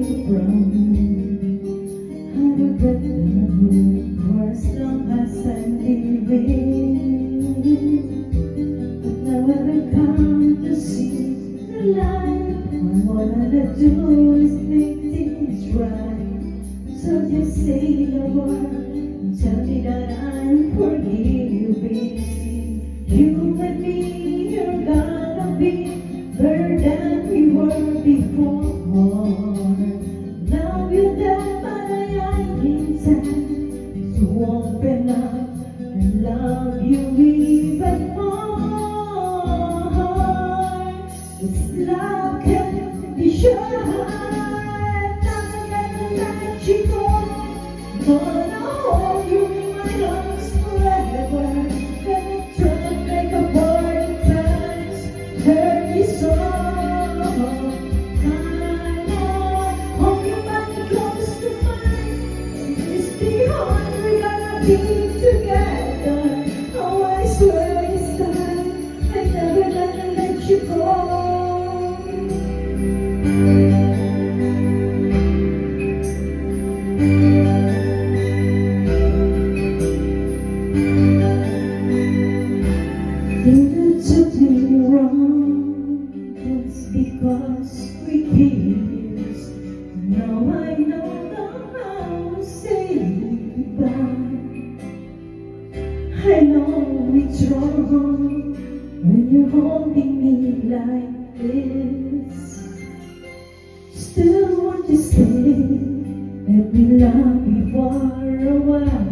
from. Had a better hope for as long as I'm living. But now I've come to see the light. All I wanna do is make things right. So just say the word and tell me that I'm forgiving. You and me, you're gonna be better than we were before. Love you that I intend to open up and love you even more. This love can be sure. I'm not gonna let you go. Gonna hold you in my arms forever. Gonna try to make a party times hurt me so. Be together. Oh, I swear this time I'm never gonna let you go. Think you took me wrong, that's because we kissed. Now I know how to say goodbye. I know it's wrong when you're holding me like this. Still want to stay, let me love you for a while.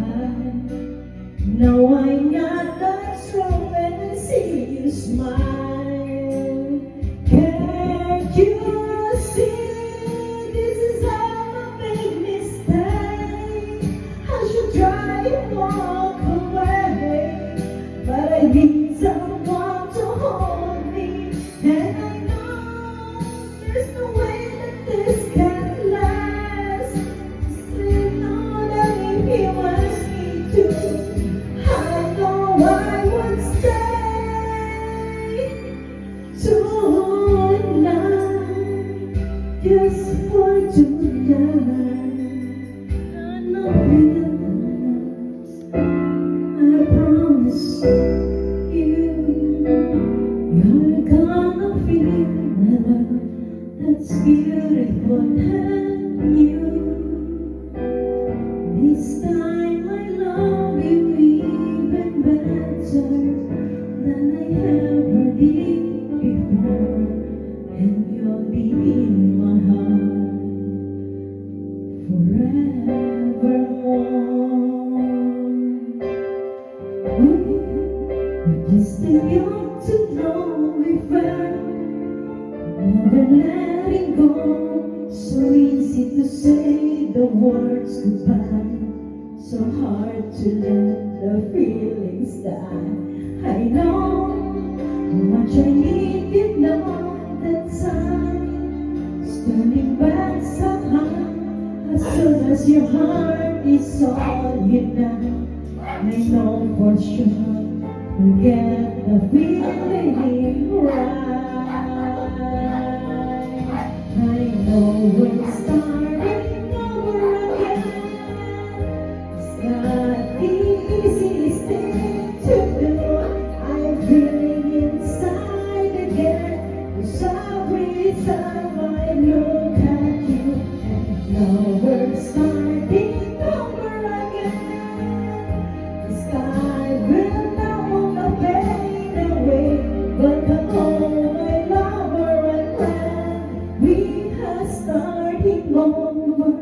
Now I'm not that strong when I see you smile. Can't you see this is how I make mistake? I should try and walk away, but I need someone to hold me, and I know there's no way that this can last. Still know that if he wants me to, I know I would stay tonight, just for tonight. I know you're gonna feel the love that's beautiful and you. This time I love you even better than I ever did before, and you'll be in my heart forevermore. Just too young to know if never letting go. So easy to say the words goodbye, so hard to let the feelings die. I know how much I need you, know that time's turning back somehow. As soon as your heart is all you know, I know for sure we'll get the feeling right. I know we're starting over again. It's not the easiest thing to do. I'm feeling inside again. 'Cause every time I look at you, and now we're starting over again. The sky will not fade away, but the my lover and friend, we are starting over